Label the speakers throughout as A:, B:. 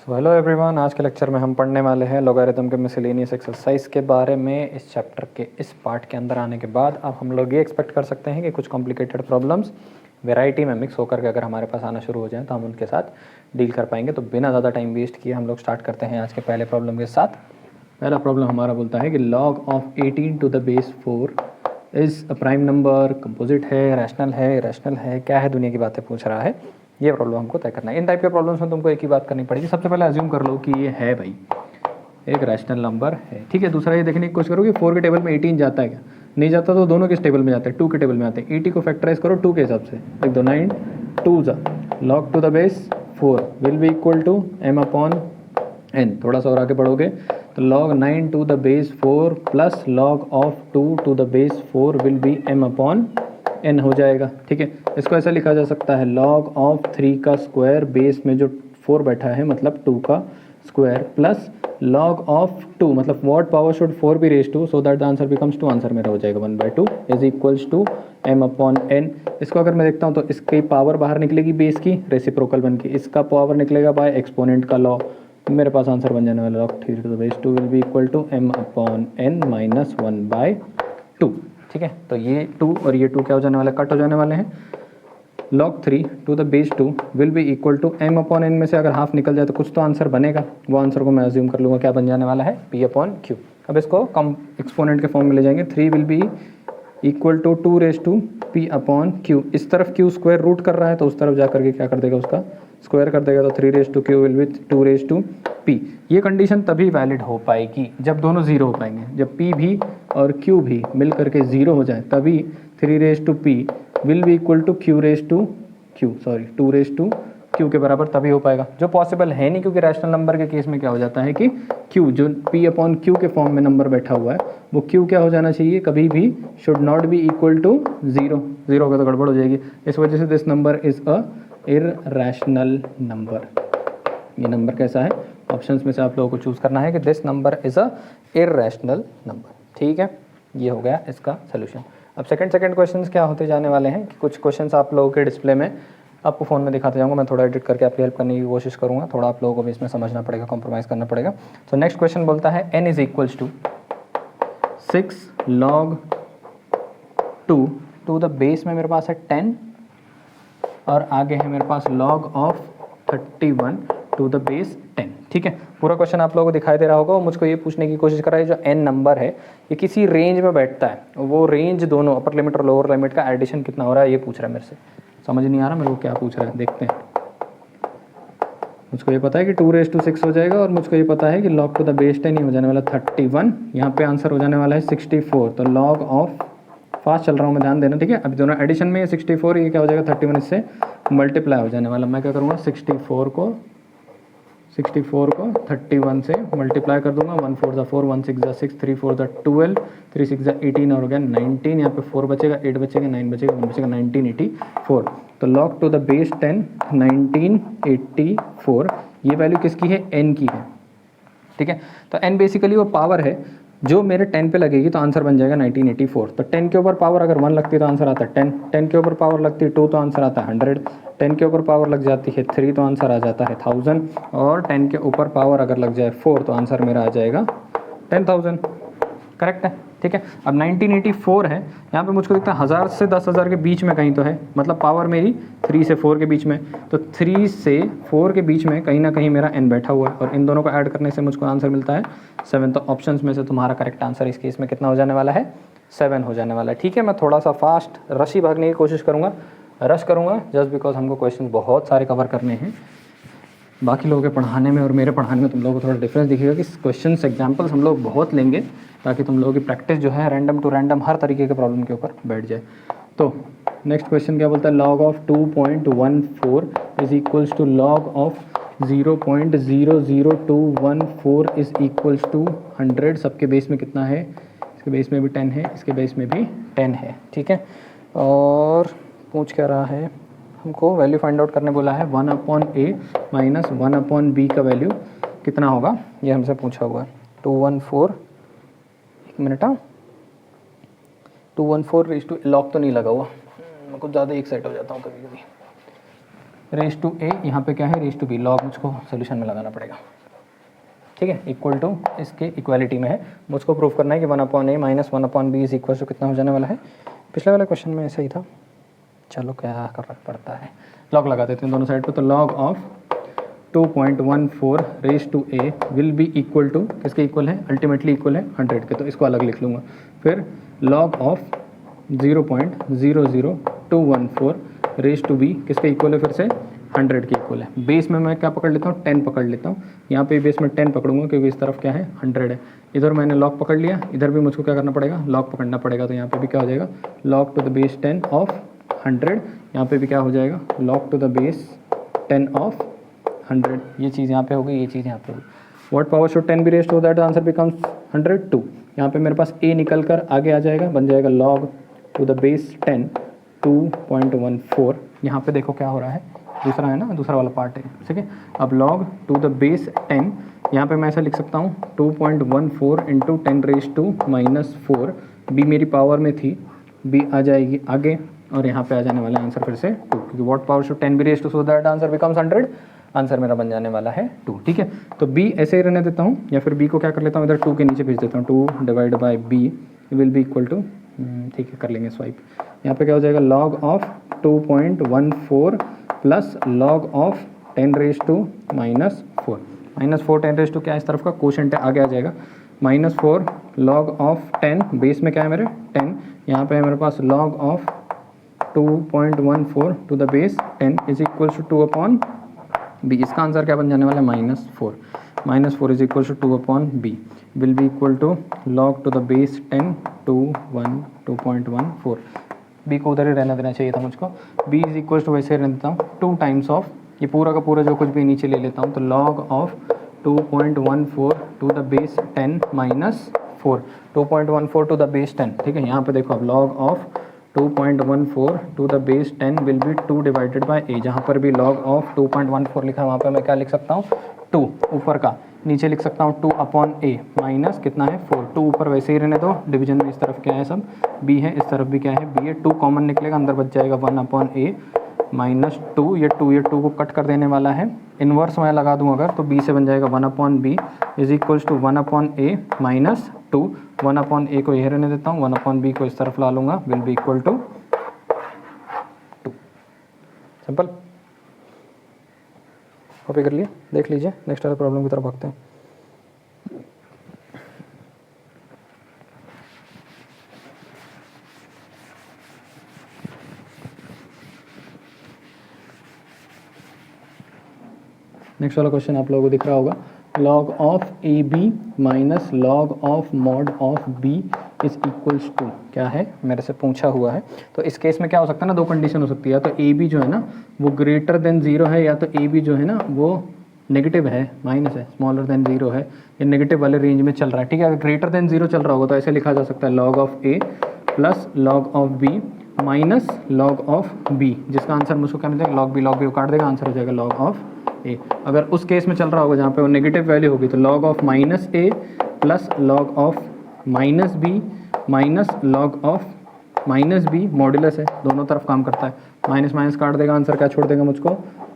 A: So hello everyone, आज के lecture में हम पढ़ने वाले हैं लॉगरिथम के मिसलेनियस एक्सरसाइज के बारे में। इस चैप्टर के इस पार्ट के अंदर आने के बाद अब हम लोग ये एक्सपेक्ट कर सकते हैं कि कुछ कॉम्प्लिकेटेड प्रॉब्लम्स वैरायटी में मिक्स होकर के अगर हमारे पास आना शुरू हो जाए तो हम उनके साथ डील कर पाएंगे। तो बिना ज़्यादा टाइम वेस्ट किए हम लोग स्टार्ट करते हैं आज के पहले प्रॉब्लम के साथ। पहला प्रॉब्लम हमारा बोलता है कि log of 18 to the base 4 is a prime number, composite है, रैशनल है, इरेशनल है, क्या है, दुनिया की बातें पूछ रहा है। ये प्रॉब्लम हमको तय करना है। इन टाइप के प्रॉब्लम्स में तुमको एक ही बात करनी पड़ेगी। सबसे पहले अज्यूम कर लो कि ये है भाई, एक रैशनल नंबर है, ठीक है। दूसरा ये देखने की कोशिश करो कि 4 के टेबल में 18 जाता है क्या, नहीं जाता तो दोनों किस टेबल में जाते हैं, 2 के टेबल में आते हैं। 80 को फैक्टराइज करो 2 के हिसाब से, लिख दो 9 2 log to the base 4 will be equal to m upon n। थोड़ा सा और आगे बढ़ोगे तो log 9 to the base 4 plus log of 2 to the base 4 will be m upon n हो जाएगा, ठीक है। इसको ऐसा लिखा जा सकता है log ऑफ 3 का स्क्वायर बेस में जो 4 बैठा है मतलब 2 का स्क्वायर प्लस log ऑफ 2 मतलब what power should 4 be raise to so that the answer becomes 2। Answer मेरा हो जाएगा 1/2 is equals to m upon n। इसको अगर मैं देखता हूँ तो इसकी पावर बाहर निकलेगी बेस की, रेसिप्रोकल बन के इसका पावर निकलेगा बाय एक्सपोनेंट का लॉ। मेरे पास आंसर बन जाने वाला log 3 to the base 2 will be equal to m upon n minus 1/2, ठीक है। तो ये 2 और ये 2 क्या हो जाने वाला है, कट हो जाने वाले हैं। log 3 to the base 2 will be equal to m upon n में से अगर हाफ निकल जाए तो कुछ तो आंसर बनेगा। वो आंसर को मैं अज्यूम कर लूँगा क्या बन जाने वाला है, p अपॉन q। अब इसको कम एक्सपोनेंट के फॉर्म में ले जाएंगे, 3 will be equal to 2 raise to p upon q। इस तरफ q स्क्वायर रूट कर रहा है तो उस तरफ जा करके क्या कर देगा, उसका स्क्वायर कर देगा, तो 3 raise to q will be 2 raise to p। ये कंडीशन तभी वैलिड हो पाएगी जब दोनों जीरो हो पाएंगे, जब p भी और q भी मिल करके जीरो हो जाए तभी 3 raise to p will be equal to 2 raise to q के बराबर तभी हो पाएगा, जो पॉसिबल है नहीं क्योंकि रैशनल नंबर के केस में क्या हो जाता है कि q जो p अपॉन q के फॉर्म में नंबर बैठा हुआ है वो q क्या हो जाना चाहिए, कभी भी should not be equal to 0। 0 होगा तो गड़बड़ हो जाएगी। इस वजह से this number is a irrational number. ये नंबर कैसा है, ऑप्शंस में से आप लोगों को चूज़ करना है कि this number is a irrational number, ठीक है। ये हो गया इसका सोल्यूशन। अब सेकंड क्वेश्चंस क्या होते जाने वाले हैं कि कुछ क्वेश्चंस आप लोगों के डिस्प्ले में आपको फ़ोन में दिखाते जाऊँगा, मैं थोड़ा एडिट करके आपकी हेल्प करने की कोशिश करूँगा, थोड़ा आप लोगों को भी इसमें समझना पड़ेगा, कॉम्प्रोमाइज़ करना पड़ेगा। तो नेक्स्ट क्वेश्चन बोलता है n is equals to 6 log 2 to the base में मेरे पास है 10 और आगे है मेरे पास log of 31 to the base 10, ठीक है। पूरा क्वेश्चन आप लोगों को दिखाई दे रहा होगा। मुझको ये पूछने की कोशिश कर रहा है जो n नंबर है ये किसी रेंज में बैठता है, वो रेंज दोनों अपर लिमिट और लोअर लिमिट का एडिशन कितना हो रहा है ये पूछ रहा है मेरे से। समझ नहीं आ रहा मेरे को क्या पूछ रहा है, देखते हैं। मुझको ये पता है कि 2 रेज टू 6 हो जाएगा और मुझको ये पता है कि log टू द बेस 10 ही हो जाने वाला 31। यहाँ पे आंसर हो जाने वाला है 64। तो log ऑफ, फास्ट चल रहा हूँ मैं, ध्यान देना, ठीक है। अभी दोनों एडिशन में 64, ये क्या हो जाएगा 31 इससे मल्टीप्लाई हो जाने वाला। मैं क्या करूँगा 64 को 31 से मल्टीप्लाई कर दूंगा। 1 4 4 1 6 6 3 4 12 3 6 18 और हो गया 19। यहाँ पे 4 बचेगा, 8 बचेगा, 9 बचेगा, 1 बचेगा, 1984। तो log टू द बेस 10 1984, ये वैल्यू किसकी है, n की है, ठीक है। तो n बेसिकली वो पावर है जो मेरे 10 पे लगेगी तो आंसर बन जाएगा 1984। तो 10 के ऊपर पावर अगर 1 लगती है तो आंसर आता है 10, 10 के ऊपर पावर लगती है 2 तो आंसर आता है 100, 10 के ऊपर पावर लग जाती है 3 तो आंसर आ जाता है 1000 और 10 के ऊपर पावर अगर लग जाए 4 तो आंसर मेरा आ जाएगा 10,000। करेक्ट है, ठीक है। अब 1984 है, यहाँ पे मुझको दिखता है 1000 से 10,000 के बीच में कहीं तो है, मतलब पावर मेरी 3 से 4 के बीच में। तो 3 से 4 के बीच में कहीं ना कहीं मेरा n बैठा हुआ है और इन दोनों को ऐड करने से मुझको आंसर मिलता है 7। तो ऑप्शंस में से तुम्हारा करेक्ट आंसर इस केस में कितना हो जाने वाला है, 7 हो जाने वाला है, ठीक है। मैं थोड़ा सा फास्ट रशी भागने की कोशिश करूँगा, रश करूँगा जस्ट बिकॉज हमको क्वेश्चन बहुत सारे कवर करने हैं। बाकी लोगों के पढ़ाने में और मेरे पढ़ाने में तुम लोगों को थोड़ा डिफरेंस दिखेगा कि क्वेश्चंस एग्जांपल्स हम लोग बहुत लेंगे ताकि तुम लोगों की प्रैक्टिस जो है रैंडम टू रैंडम हर तरीके के प्रॉब्लम के ऊपर बैठ जाए। तो नेक्स्ट क्वेश्चन क्या बोलता है, log of 2.14 is equals to log of 0.00214 is equals to 100। सबके बेस में कितना है, इसके बेस में भी 10 है, इसके बेस में भी 10 है, ठीक है। और पूछ क्या रहा है, हमको वैल्यू फाइंड आउट करने बोला है 1/a माइनस 1/b का वैल्यू कितना होगा, ये हमसे पूछा हुआ है। 214, एक मिनट, 214 रेज टू लॉक तो नहीं लगा हुआ, मैं कुछ ज़्यादा एक सेट हो जाता हूँ कभी कभी। रेज टू ए, यहाँ पे क्या है रेज टू बी, लॉग मुझको सोल्यूशन में लगाना पड़ेगा, ठीक है, इक्वल टू इसके इक्वालिटी में है। मुझको प्रूफ करना है कि 1/a minus 1/b is equal to कितना हो जाने वाला है। पिछले वाले क्वेश्चन में ऐसा ही था, चलो क्या करना पड़ता है, लॉग लगा देते हैं दोनों साइड पे। तो log of 2.14 raise to A will be equal to, किसके इक्वल है, अल्टीमेटली इक्वल है 100 के, तो इसको अलग लिख लूँगा। फिर log of 0.00214 raise to B किसके इक्वल है, फिर से 100 के इक्वल है। बेस में मैं क्या पकड़ लेता हूँ, 10 पकड़ लेता हूँ, यहाँ पे बेस में 10 पकड़ूंगा क्योंकि इस तरफ क्या है 100 है। इधर मैंने लॉग पकड़ लिया, इधर भी मुझको क्या करना पड़ेगा, लॉग पकड़ना पड़ेगा। तो यहाँ पे भी क्या हो जाएगा, log to the base 10 of 100, यहाँ पे भी क्या हो जाएगा, log to the base 10 of 100। ये चीज़ यहाँ पे होगी, ये चीज़ यहाँ पे होगी। What power should 10 be raised to that answer becomes 102। यहाँ पे मेरे पास a निकल कर आगे आ जाएगा, बन जाएगा log टू द बेस 10 2.14। यहाँ पे देखो क्या हो रहा है, दूसरा है ना, दूसरा वाला पार्ट है, ठीक है। अब log टू द बेस 10, यहाँ पे मैं ऐसा लिख सकता हूँ 2.14 into 10 raise to minus 4। b मेरी पावर में थी, b आ जाएगी आगे, और यहाँ पे आ जाने वाला आंसर फिर से 2, क्योंकि what power should 10 be raised to so that answer becomes 100। Answer मेरा बन जाने वाला है 2, ठीक है। तो b ऐसे ही रहने देता हूँ, या फिर b को क्या कर लेता हूँ, इधर 2 के नीचे भेज देता हूँ, 2 divide by b will be equal to, ठीक है कर लेंगे स्वाइप। यहाँ पे क्या हो जाएगा, log of 2.14 plus log of 10 raise to minus 4। Minus 4 10 raise to क्या है, इस तरफ का कोशेंट है, आगे आ जाएगा -4 log ऑफ 10, बेस में क्या है मेरे 10, यहाँ पे है मेरे पास log of 2.14 to the base 10 is equal to 2/b। इसका आंसर क्या बन जाने वाला है, -4। -4 is equal to 2/b will be equal to log to the base 10 2.14। b को उधर ही रहने देना चाहिए था मुझको, b इज इक्वल टू वैसे रहने देता हूँ 2 टाइम्स ऑफ, ये पूरा का पूरा जो कुछ भी नीचे ले लेता हूँ, तो log of 2.14 to the base 10 minus 4, 2.14 to the base 10, ठीक है। यहाँ पे देखो अब log of 2.14 to the base 10 will be 2 divided by a। जहाँ पर भी log ऑफ 2.14 लिखा है वहाँ पे मैं क्या लिख सकता हूँ, 2 ऊपर का, नीचे लिख सकता हूँ 2/a माइनस कितना है 4। 2 ऊपर वैसे ही रहने दो, डिवीजन में इस तरफ क्या है सब b है, इस तरफ भी क्या है b है, 2 कॉमन निकलेगा, अंदर बच जाएगा 1/a माइनस 2, ये 2 को कट कर देने वाला है, इन्वर्स मैं लगा दूँ अगर, तो b से बन जाएगा 1/b is equals to 1/a minus 2। 1/a को यह रहने देता हूँ, 1/b को इस तरफ ला लूँगा, will be equal to 2। Simple, copy कर लिए, देख लीजिए। नेक्स्ट वाले प्रॉब्लम की तरफ भागते हैं। नेक्स्ट वाला क्वेश्चन आप लोगों को दिख रहा होगा, log of A B minus log of mod of B is equals to, क्या है मेरे से पूछा हुआ है। तो इस केस में क्या हो सकता है ना, दो कंडीशन हो सकती है, या तो ए बी जो है ना वो ग्रेटर देन 0 है, या तो ए बी जो है ना वो नेगेटिव है, माइनस है, स्मॉलर देन 0 है, ये नेगेटिव वाले रेंज में चल रहा है, ठीक है। अगर ग्रेटर देन 0 चल रहा होगा तो ऐसे लिखा जा सकता है log of A plus log of B minus log of B, जिसका आंसर मुझको क्या मिलेगा, log बी को काट देगा, आंसर हो जाएगा log ऑफ ए। अगर उस केस में चल रहा होगा जहाँ पे वो नेगेटिव वैल्यू होगी तो log of minus A plus log of minus B minus log of minus B, modulus है, दोनों तरफ काम करता है, माइनस माइनस काट देगा, आंसर क्या छोड़ देगा मुझको,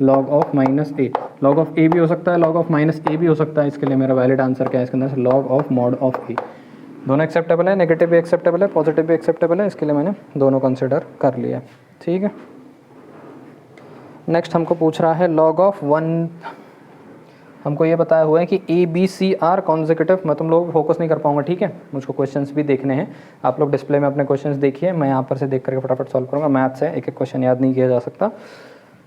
A: log of minus A. log of A भी हो सकता है, log ऑफ माइनस ए भी हो सकता है, इसके लिए मेरा वैलिड आंसर क्या है इसके अंदर, log ऑफ मॉड ऑफ ए। दोनों एक्सेप्टेबल है, नेगेटिव भी एक्सेप्टेबल है, पॉजिटिव भी एक्सेप्टेबल है, इसके लिए मैंने दोनों कंसिडर कर लिया, ठीक है। नेक्स्ट हमको पूछ रहा है log ऑफ 1, हमको ये बताया हुआ है कि A B C are consecutive. मैं तुम लोग फोकस नहीं कर पाऊंगा, ठीक है, मुझको क्वेश्चंस भी देखने हैं, आप लोग डिस्प्ले में अपने क्वेश्चंस देखिए, मैं यहाँ पर से देख करके फटाफट सॉल्व करूँगा। मैथ्स है, एक एक क्वेश्चन याद नहीं किया जा सकता,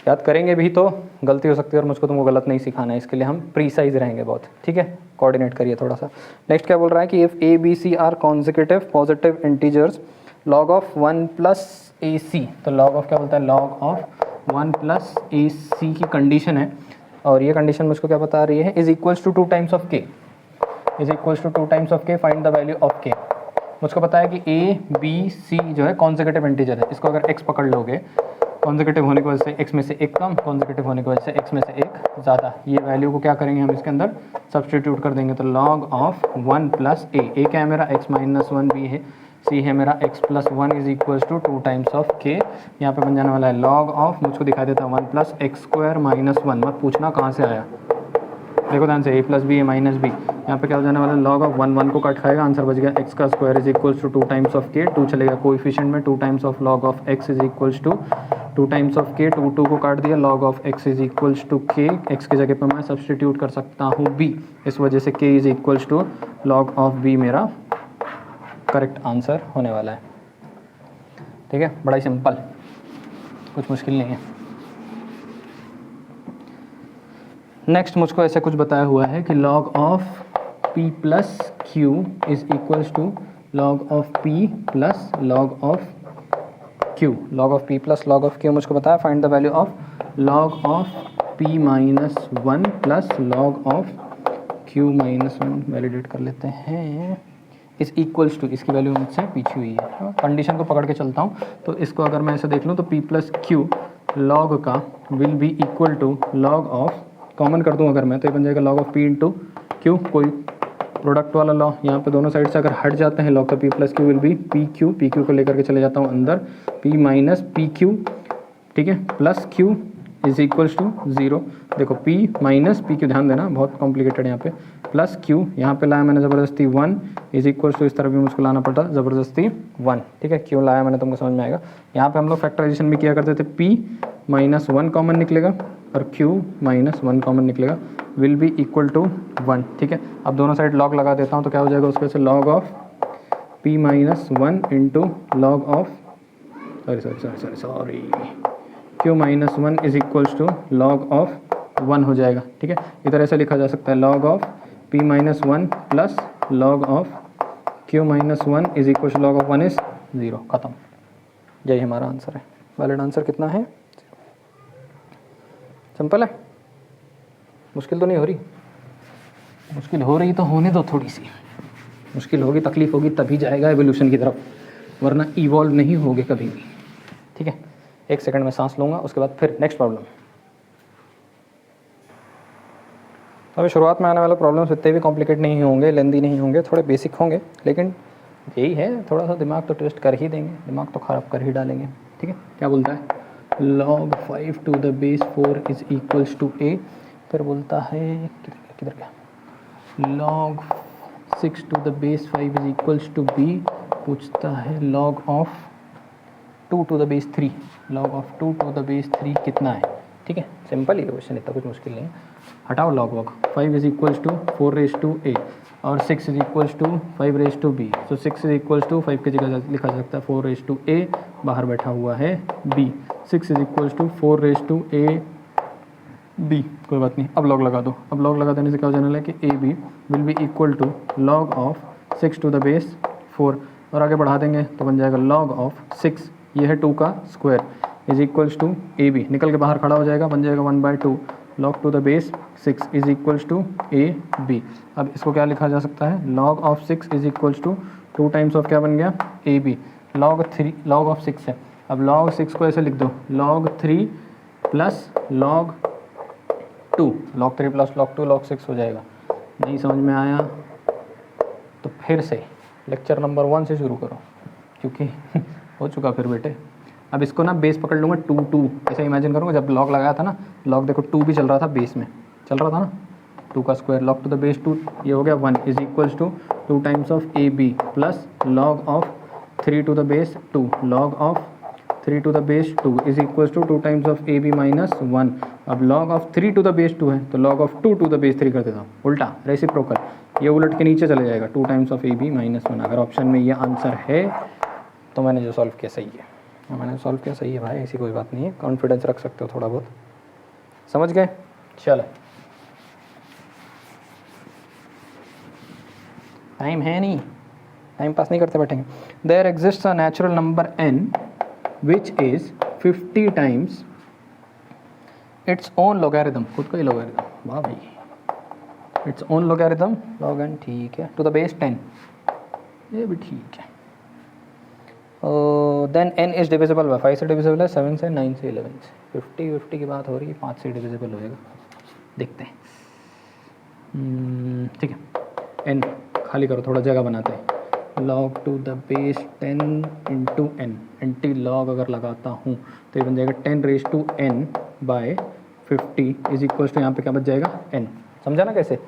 A: याद करेंगे भी तो गलती हो सकती है, और मुझको तुमको गलत नहीं सिखाना है, इसके लिए हम प्रीसाइज रहेंगे बहुत, ठीक है, कोऑर्डिनेट करिए थोड़ा सा। नेक्स्ट क्या बोल रहा है कि if A B C are consecutive positive integers log of 1 plus A C, तो log ऑफ क्या बोलता है, log of 1 plus A C की कंडीशन है, और ये कंडीशन मुझको क्या बता रही है, is equals to 2 times of K, is equals to 2 times of K, find the value of K. मुझको पता है कि ए बी सी जो है कॉन्जिक्यूटिव इंटीजर है, इसको अगर x पकड़ लोगे, कॉन्जिक्यूटिव होने की वजह से x में से एक कम, कॉन्जिक्यूटिव होने की वजह से x में से एक ज़्यादा, ये वैल्यू को क्या करेंगे हम इसके अंदर सब्सटीट्यूट कर देंगे, तो log ऑफ 1 प्लस ए क्या है मेरा, x माइनस 1 b है, सी है मेरा x plus 1 is equals to 2 times of k। यहाँ पे बन जाने वाला है लॉग ऑफ, मुझको दिखाई देता है 1 प्लस एक्स स्क्वायर माइनस 1। मत पूछना कहाँ से आया, देखो ध्यान से, a plus B A minus B. यहाँ पे क्या हो जाने वाला है लॉग ऑफ 1 1 को कट खाएगा, आंसर बच गया x का square is equals to 2 times of k। 2 चलेगा कोएफिशिएंट में, 2 times of log of x is equals to 2 times of k। 2 2 को काट दिया, log of x is equals to k। x की जगह पर मैं सब्सटीट्यूट कर सकता हूँ b, इस वजह से k is equals to log of b मेरा करेक्ट आंसर होने वाला है। ठीक है, बड़ा ही सिंपल, कुछ मुश्किल नहीं है। नेक्स्ट मुझको ऐसे कुछ बताया हुआ है कि log of p plus Q is equals to log of p plus log of q। log of p plus log of q मुझको बताया, find the value of log of p minus 1 plus log of q minus 1। Validate कर लेते हैं, इस equals to, इसकी value मुझसे पीछे हुई है, कंडीशन को पकड़ के चलता हूँ। तो इसको अगर मैं ऐसे देख लूँ तो p प्लस क्यू लॉग का will be equal to log of, common कर दूँ अगर मैं तो ये बन जाएगा log of p into Q. कोई प्रोडक्ट वाला लॉ यहाँ पे दोनों साइड से अगर हट जाते हैं लॉग, तो p plus Q will be P Q को लेकर के चले जाता हूँ अंदर, p माइनस पी क्यू, ठीक है, plus q is equals to 0। देखो p माइनस पी क्यू, ध्यान देना बहुत कॉम्प्लिकेटेड है यहाँ पे, प्लस q यहाँ पे लाया मैंने ज़बरदस्ती 1 इज इक्वल्स टू, इस तरफ भी मुझको लाना पड़ता ज़बरदस्ती 1। ठीक है, क्यों लाया मैंने तुमको समझ में आएगा। यहाँ पे हम लोग फैक्टराइजेशन भी किया करते थे, p माइनस 1 कॉमन निकलेगा और q माइनस 1 कॉमन निकलेगा, विल बी इक्वल टू 1। ठीक है, अब दोनों साइड लॉग लगा देता हूँ तो क्या हो जाएगा, उसके से log of p minus 1 into log of sorry q minus 1 is equals to log of 1 हो जाएगा। ठीक है, इधर ऐसे लिखा जा सकता है log of p minus 1 plus log of q minus 1 is equal to log of 1 is 0। खत्म, यही हमारा आंसर है। वैलिड आंसर कितना है, सिंपल है, मुश्किल तो नहीं हो रही। मुश्किल हो रही तो होने दो, थोड़ी सी मुश्किल होगी, तकलीफ होगी, तभी जाएगा एवोल्यूशन की तरफ, वरना इवॉल्व नहीं होगे कभी भी। ठीक है, 1 सेकंड में सांस लूँगा, उसके बाद फिर नेक्स्ट प्रॉब्लम। अभी शुरुआत में आने वाले प्रॉब्लम्स इतने भी कॉम्प्लिकेट नहीं होंगे, लेंदी नहीं होंगे, थोड़े बेसिक होंगे, लेकिन यही है, थोड़ा सा दिमाग तो टेस्ट कर ही देंगे, दिमाग तो ख़राब कर ही डालेंगे। ठीक है, क्या बोलता है, log 5 to the base 4 is equals to a। फिर बोलता है किधर गया, log 6 to the base 5 is equals to b। पूछता है log of 2 to the base 3, log of 2 to the base 3 कितना है। ठीक है, सिंपल ही क्वेश्चन, इतना कुछ मुश्किल नहीं है। हटाओ लॉग वॉग, 5 is equals to 4 raise to a और 6 is equals to 5 raise to b। So 6 is equals to 5 की जगह लिखा जा सकता है 4 रेज टू a, बाहर बैठा हुआ है b। 6 is equals to 4 raise to a b, कोई बात नहीं। अब लॉग लगा दो, अब लॉग लगा देने से क्या हो जाने लगा कि a b will be equal to log of 6 to the base 4, और आगे बढ़ा देंगे तो बन जाएगा लॉग ऑफ 6, ये है 2 का square, is equals to a b, निकल के बाहर खड़ा हो जाएगा, बन जाएगा 1/2 log to the base 6 is equals to a b. अब इसको क्या लिखा जा सकता है, log of 6 is equals to 2 times of क्या बन गया, ए बी। लॉग ऑफ 6 है, अब लॉग 6 को ऐसे लिख दो, log 3 plus log 2, log 3 plus log 2 log 6 हो जाएगा। नहीं समझ में आया तो फिर से लेक्चर नंबर 1 से शुरू करो, क्योंकि हो चुका फिर बेटे। अब इसको ना बेस पकड़ लूँगा 2 2, ऐसे इमेजिन करूँगा जब लॉग लगाया था ना, लॉग देखो 2 भी चल रहा था, बेस में चल रहा था ना, 2 का square log to the base 2, ये हो गया 1 is equals to 2 times of A b plus log of 3 to the base 2, log of 3 to the base 2 is equals to 2 times of A B minus 1। अब log of 3 to the base 2 है तो log of 2 to the base 3 कर देता हूँ, उल्टा reciprocal, ये उलट के नीचे चले जाएगा 2 times of A B minus 1। अगर ऑप्शन में ये आंसर है तो मैंने जो सॉल्व किया सही है, मैंने सॉल्व किया सही है भाई, ऐसी कोई बात नहीं है, कॉन्फिडेंस रख सकते हो थोड़ा बहुत, समझ गए। चलो टाइम है नहीं, टाइम पास नहीं करते बैठेंगे। There exists a natural number n which is 50 times its own logarithm, खुद का ही लोगैरिथम, वाह भाई, its own logarithm log n, ठीक है, टू द बेस 10, ये भी ठीक है। Then n is divisible by 5 से डिविजिबल है, 7 से, 9 से, 11 से। 50 की बात हो रही है, 5 से डिविजिबल होएगा, देखते हैं। ठीक है, n खाली करो, थोड़ा जगह बनाते हैं। log to the base 10 into n, antilog अगर लगाता हूँ तो ये बन जाएगा 10 raise to n by 50 is equals to यहाँ पे क्या बच जाएगा n। समझा ना कैसे?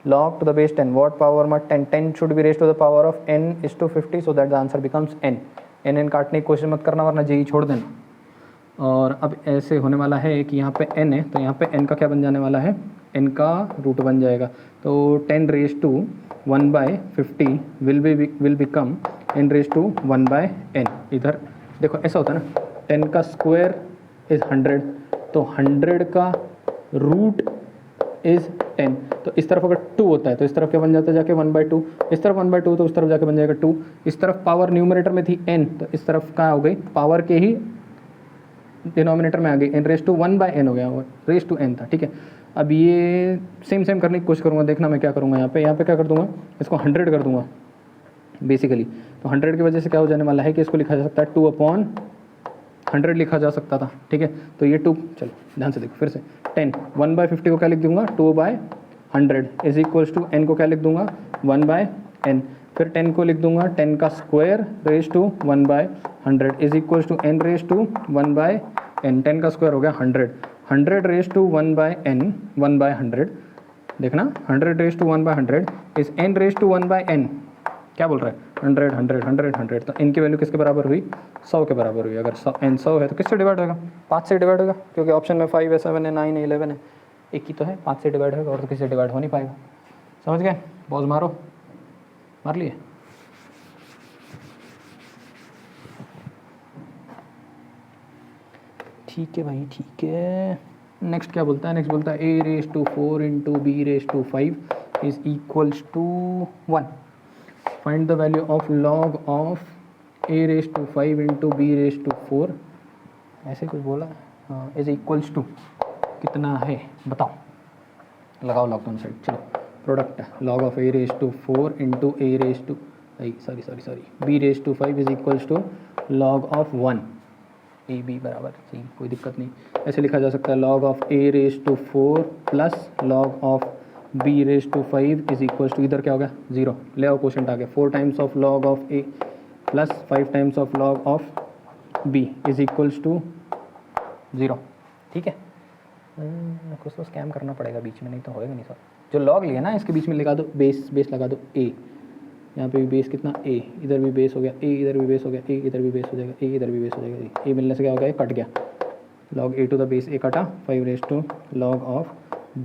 A: log to the base 10 what power में 10, 10 should be raise to the power of n is to 50 so that the answer becomes n। n काटने की कोशिश मत करना वरना जेई छोड़ देना। और अब ऐसे होने वाला है कि यहाँ पे n है तो यहाँ पे n का क्या बन जाने वाला है, n का रूट बन जाएगा। तो 10 raise to 1 by 50 will become n raise to 1 by n। इधर देखो ऐसा होता है ना, 10 का स्क्वायर इज 100, तो 100 का रूट इज 10। तो इस तरफ अगर 2 होता है तो इस तरफ क्या बन जाता है जाके 1/2, इस तरफ 1/2 तो उस तरफ जाके बन जाएगा 2। इस तरफ पावर न्यूमरेटर में थी n तो इस तरफ क्या हो गई, पावर के ही डिनोमिनेटर में आ गई, n raise to 1 by n हो गया, रेज टू n था। ठीक है, अब ये सेम करने की कोशिश करूँगा। देखना मैं क्या करूँगा, यहाँ पे क्या कर दूंगा, इसको 100 कर दूंगा बेसिकली। तो 100 की वजह से क्या हो जाने वाला है कि इसको लिखा जा सकता है 2/100 लिखा जा सकता था। ठीक है, तो ये 2, चलो ध्यान से देखो फिर से, 10 1/50 को क्या लिख दूंगा 2/100 इज इक्वल्स टू n को क्या लिख दूंगा 1/n, फिर 10 को लिख दूंगा 10 का square raise to 1/100 is equals to n raise to 1/n। 10 का स्क्वायर हो गया 100, 100 रेज टू 1/n 1/100। देखना 100 raise to 1/100 is n raise to 1/n। क्या बोल रहा है 100 100 100 100, तो n की वैल्यू किसके बराबर हुई, 100 के बराबर हुई। अगर 100 है तो किससे डिवाइड होगा, 5 से डिवाइड होगा, क्योंकि ऑप्शन में 5 है 7 है 9 है 11 है, एक ही तो है, 5 से डिवाइड होगा और तो किसी से डिवाइड हो नहीं पाएगा। समझ गए? पॉज मारो, मार लिए। ठीक है भाई, ठीक है। नेक्स्ट क्या बोलता है, नेक्स्ट बोलता है a raise to 4 into b raise to 5 is equals to 1। Find the value of log of a raise to 5 into b raise to 4, ऐसे कुछ बोला, हाँ, इज इक्वल्स टू कितना है बताओ, लगाओ लॉग दोनों साइड। चलो प्रोडक्ट है, log of a raise to 4 into a raise to sorry b raise to 5 is equals to log of 1 a b बराबर सही, कोई दिक्कत नहीं। ऐसे लिखा जा सकता है log of a raise to 4 plus log of b raise to 5 is equals to, इधर क्या हो गया 0, ले आओ क्वेश्चन आ गया, 4 times of log of a plus 5 times of log of b is equals to 0। ठीक है, कुछ तो स्कैम करना पड़ेगा बीच में, नहीं तो होएगा नहीं सर। जो लॉग लिया ना इसके बीच में लगा दो बेस लगा दो a, यहाँ पे भी बेस कितना a, इधर भी बेस हो गया a, इधर भी बेस हो गया a, इधर भी बेस हो जाएगा a, इधर भी बेस हो जाएगा a मिलने से क्या हो गया, कट गया, log a to the base a कटा, 5 raise to log of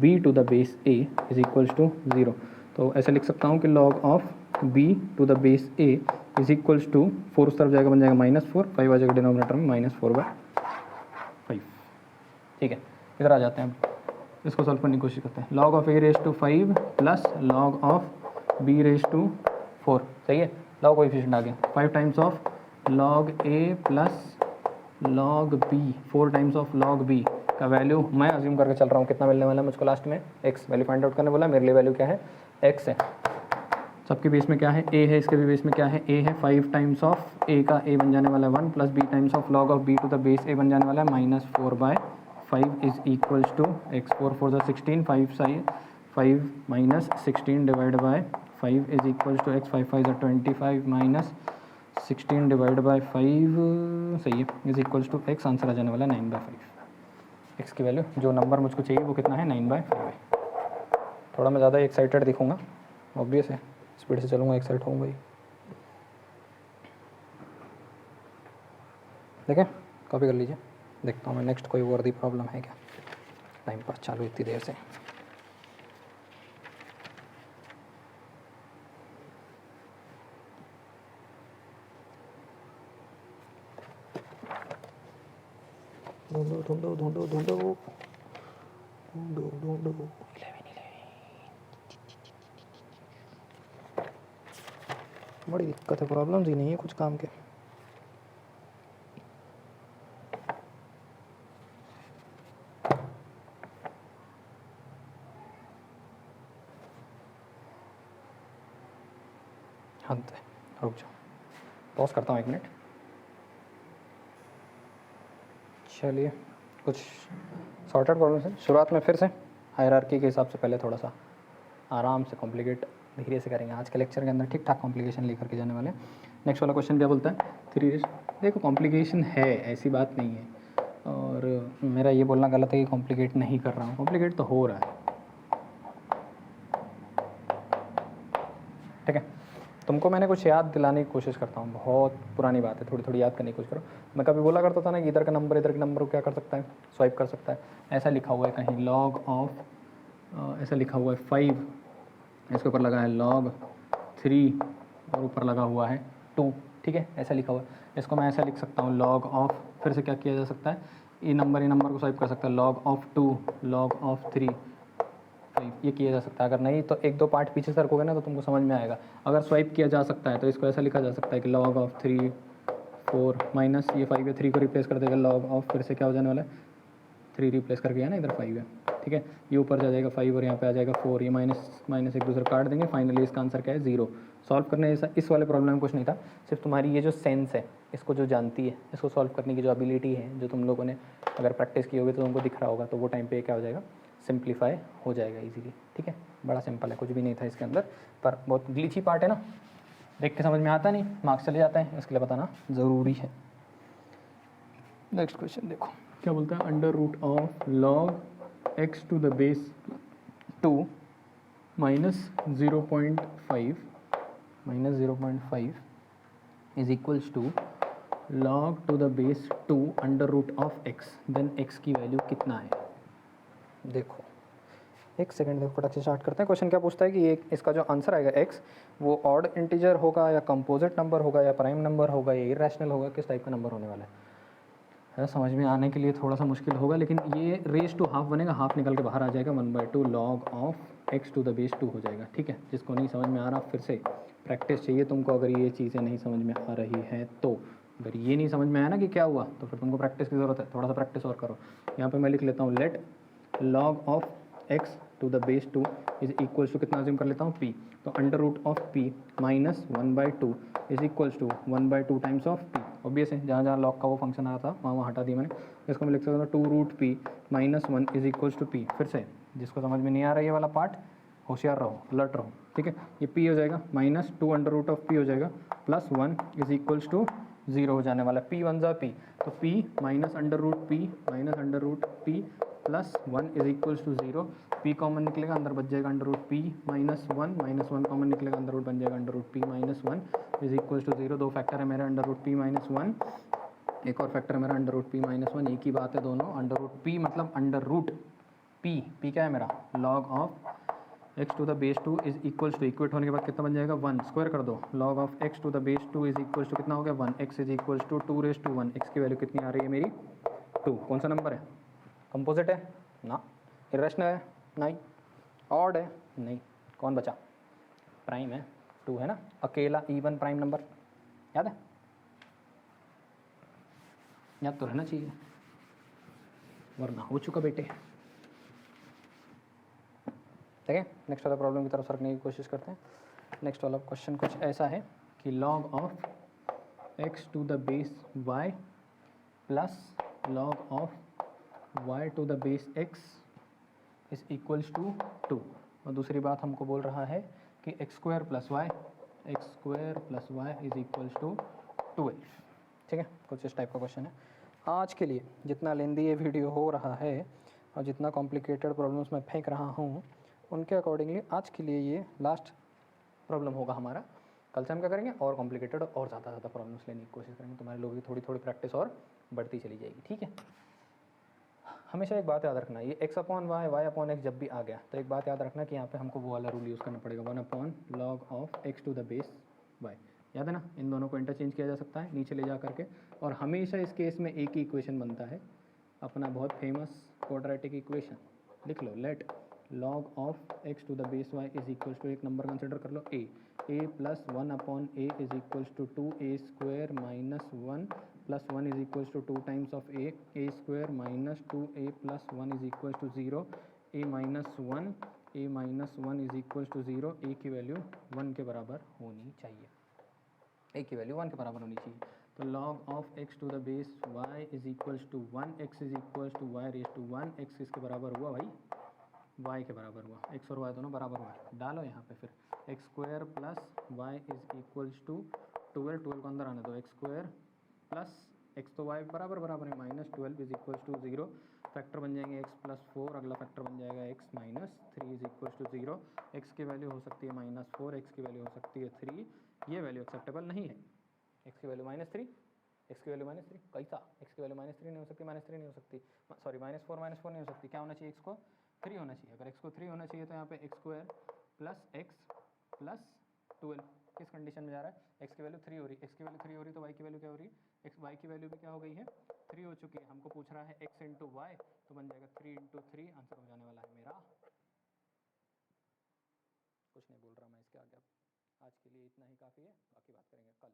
A: b to the base a is equals to 0। तो ऐसे लिख सकता हूँ कि log of b to the base a is equals to 4 उस तरफ जाएगा बन जाएगा -4, 5 आ जाएगा डिनोमिनेटर में -4/5। ठीक है, इधर आ जाते हैं, अब इसको सॉल्व करने की कोशिश करते हैं। Log of a raise to 5 plus log of b raise to 4, सही है, लॉग कोएफिशिएंट आ गया, 5 times of log a plus log b, 4 times of log b का वैल्यू मैं अज्यूम करके चल रहा हूँ कितना मिलने वाला है मुझको लास्ट में, x वैल्यू फाइंड आउट करने बोला, मेरे लिए वैल्यू क्या है x है, सबके बेस में क्या है a है, इसके भी बेस में क्या है a है, 5 टाइम्स ऑफ a का a बन जाने वाला है 1 plus b times of log of b to the base a बन जाने वाला है -4/5 is equals to x, 4 4 16, 5 minus 16 divide by 5 is equals to x, 5 5 25 minus 16 divide by 5 सही है, is equals to x, answer आ जाने वाला है 9/5। x की वैल्यू जो नंबर मुझको चाहिए वो कितना है 9/5 है। थोड़ा मैं ज़्यादा एक्साइटेड दिखूंगा, ऑब्वियस है, स्पीड से चलूँगा एक्साइट होऊंगा ही। देखें, कॉपी कर लीजिए, देखता हूँ मैं नेक्स्ट कोई वर्दी प्रॉब्लम है क्या, टाइम पास चालू इतनी देर से। ढूंढो। बड़ी दिक्कत है, प्रॉब्लम्स ही नहीं है कुछ काम के। हद है, रुक जाओ, पॉज करता हूँ 1 मिनट। चलिए, कुछ सॉर्टेड प्रॉब्लम्स हैं। शुरुआत में फिर से हायरार्की के हिसाब से पहले थोड़ा सा आराम से कॉम्प्लिकेट धीरे से करेंगे। आज के लेक्चर के अंदर ठीक ठाक कॉम्प्लिकेशन लेकर के जाने वाले। नेक्स्ट वाला क्वेश्चन क्या बोलता है, 3 देखो कॉम्प्लिकेशन है, ऐसी बात नहीं है, और मेरा ये बोलना गलत है कि कॉम्प्लिकेट नहीं कर रहा हूँ, कॉम्प्लिकेट तो हो रहा है, ठीक है। तुमको मैंने कुछ याद दिलाने की कोशिश करता हूँ, बहुत पुरानी बात है, थोड़ी थोड़ी याद करने की कोशिश करो। मैं कभी बोला करता था ना कि इधर का नंबर को क्या कर सकता है, स्वाइप कर सकता है। ऐसा लिखा हुआ है कहीं लॉग ऑफ, ऐसा लिखा हुआ है 5, इसके ऊपर लगा है log 3 और ऊपर लगा हुआ है 2, ठीक है, ऐसा लिखा हुआ है। इसको मैं ऐसा लिख सकता हूँ log ऑफ, फिर से क्या किया जा सकता है, ये नंबर को स्वाइप कर सकता है, log ऑफ 2 log ऑफ 3, ये किया जा सकता है। अगर नहीं तो 1-2 पार्ट पीछे सरकोगे ना तो तुमको समझ में आएगा। अगर स्वाइप किया जा सकता है तो इसको ऐसा लिखा जा सकता है कि log ऑफ 3 4 माइनस ये 5 है, 3 को रिप्लेस कर देगा log ऑफ, फिर से क्या हो जाने वाला है, 3 रिप्लेस करके है ना, इधर 5 है, ठीक है। ये ऊपर जा जाएगा 5 और यहाँ पे आ जाएगा 4, ये माइनस एक दूसरे काट देंगे, फाइनली इसका आंसर क्या है 0। सॉल्व करने जैसा इस वाले प्रॉब्लम में कुछ नहीं था, सिर्फ तुम्हारी ये जो सेंस है, इसको जो जानती है, इसको सॉल्व करने की जो एबिलिटी है, जो तुम लोगों ने अगर प्रैक्टिस की होगी तो तुमको दिख रहा होगा, तो वो टाइम पे क्या हो जाएगा, सिंप्लीफाई हो जाएगा ईजिली, ठीक है। बड़ा सिंपल है, कुछ भी नहीं था इसके अंदर, पर बहुत ग्लिची पार्ट है ना, देख के समझ में आता नहीं, मार्क्स चले जाते हैं, इसके लिए बताना ज़रूरी है। नेक्स्ट क्वेश्चन देखो क्या बोलता है, under root of log x to the base 2 minus 0.5 is equals to log to the base 2 under root of x, then x की वैल्यू कितना है। देखो एक सेकंड, देखो फटाक से स्टार्ट करते हैं। क्वेश्चन क्या पूछता है कि ये इसका जो आंसर आएगा x, वो ऑड इंटीजर होगा या कंपोजिट नंबर होगा या प्राइम नंबर होगा या इरेशनल होगा, किस टाइप का नंबर होने वाला है। समझ में आने के लिए थोड़ा सा मुश्किल होगा, लेकिन ये रेस टू हाफ बनेगा, हाफ निकल के बाहर आ जाएगा, 1/2 log of x to the base 2 हो जाएगा, ठीक है। जिसको नहीं समझ में आ रहा, फिर से प्रैक्टिस चाहिए तुमको, अगर ये चीज़ें नहीं समझ में आ रही है तो। अगर ये नहीं समझ में आया ना कि क्या हुआ, तो फिर तुमको प्रैक्टिस की ज़रूरत है, थोड़ा सा प्रैक्टिस और करो। यहाँ पर मैं लिख लेता हूँ let log of x to the base 2 is equals to, कितना अज्यूम कर लेता हूँ, p, तो under root of p minus 1/2 is equals to 1/2 times of p। Obvious है, जहाँ जहाँ लॉग का वो फंक्शन आया था वहाँ हटा दिया मैंने। इसको मैं लिख सकता हूँ 2√p minus 1 is equals to p। फिर से जिसको समझ में नहीं आ रहा ये वाला पार्ट, होशियार रहो, अलर्ट रहो, ठीक है। ये p हो जाएगा minus 2 under root of p हो जाएगा प्लस 1 इज इक्वल्स टू 0 हो जाने वाला, p 1 p, तो p minus under root p plus 1 is equals to 0। p common निकलेगा, अंदर बच जाएगा under root p minus 1 common निकलेगा, अंडर रूट बन जाएगा under root p minus 1 is equals to 0। दो फैक्टर है मेरा अंडर रूट p माइनस 1, एक और फैक्टर है मेरा अंडर रूट p माइनस 1, एक ही बात है दोनों। अंडर रूट p मतलब अंडर रूट p क्या है मेरा, log of x to the base 2 is equals to, equate होने के बाद कितना बन जाएगा 1, स्क्वायर कर दो, log of x to the base 2 is equals to कितना हो गया 1, x is equals to 2⁻1, x की वैल्यू कितनी आ रही है मेरी 2। कौन सा नंबर है, कंपोजिट है ना, इरेशनल है नहीं, ऑड है नहीं, कौन बचा, प्राइम है, 2 है ना, अकेला इवन प्राइम नंबर, याद है, याद तो रहना चाहिए वरना हो चुका बेटे, ठीक है। नेक्स्ट वाला प्रॉब्लम की तरफ सरकने की कोशिश करते हैं। नेक्स्ट वाला क्वेश्चन कुछ ऐसा है कि log of x to the base y plus log of y to the base x is equals to 2। और दूसरी बात हमको बोल रहा है कि x² plus y is equals to 12, ठीक है। कुछ इस टाइप का क्वेश्चन है। आज के लिए जितना लेंदी ये वीडियो हो रहा है और जितना कॉम्प्लिकेटेड प्रॉब्लम्स मैं फेंक रहा हूँ, उनके अकॉर्डिंगली आज के लिए ये लास्ट प्रॉब्लम होगा हमारा। कल से हम क्या करेंगे, और कॉम्प्लिकेटेड और ज़्यादा प्रॉब्लम्स लेने की कोशिश करेंगे, तुम्हारे लोगों की थोड़ी थोड़ी प्रैक्टिस और बढ़ती चली जाएगी, ठीक है। हमेशा एक बात याद रखना, ये x/y/x जब भी आ गया तो एक बात याद रखना कि यहाँ पे हमको वो वाला रूल यूज़ करना पड़ेगा, 1/log of x to the base y, याद है ना। इन दोनों को इंटरचेंज किया जा सकता है नीचे ले जा करके, और हमेशा इस केस में एक ही इक्वेशन बनता है, अपना बहुत फेमस क्वाड्रेटिक इक्वेशन लिख लो, let log of x to the base y is equals to, एक नंबर कंसिडर कर लो a plus 1/a is equals to 2a² minus 1 plus 1 is equals to 2 times of a² minus 2a plus 1 is equals to 0, a minus 1 is equals to 0, a की value 1 के बराबर होनी चाहिए, a की value 1 के बराबर होनी चाहिए। तो log of x to the base y is equals to 1, x is equals to y raise to 1, x किसके बराबर हुआ भाई y के बराबर हुआ, x और y दोनों बराबर हुआ। डालो यहाँ पे फिर x square plus y is equals to 12, 12 को अंदर आने दो, एक्स स्क्वायर प्लस एक्स तो y बराबर बराबर है minus 12 is equals to 0, factor बन जाएंगे x प्लस 4, अगला फैक्टर बन जाएगा x minus 3 is equals to 0। x की वैल्यू हो सकती है माइनस 4, एक्स की वैल्यू हो सकती है 3, ये वैल्यू एक्सेप्टेबल नहीं है। x की वैल्यू माइनस 3, एक्स की वैल्यू माइनस 3, कैसा एक्स की वैल्यू माइनस 3 नहीं हो सकती, माइनस 3 नहीं हो सकती, सॉरी माइनस 4 नहीं हो सकती, क्या होना चाहिए, एक्स को 3 होना चाहिए। अगर एक्स को 3 होना चाहिए तो यहाँ पे x square plus x plus 12 किस कंडीशन में जा रहा है, एक्स की वैल्यू 3 हो रही, एक्स की वैल्यू 3 हो रही तो वाई की वैल्यू क्या हो रही है, एक्स वाई की वैल्यू भी क्या हो गई है 3 हो चुकी है। हमको पूछ रहा है एक्स इंटू वाई, तो बन जाएगा 3 इंटू 3, आंसर हो जाने वाला है मेरा। कुछ नहीं बोल रहा मैं इसके आगे, अब आज के लिए इतना ही काफ़ी है, बाकी बात करेंगे कल।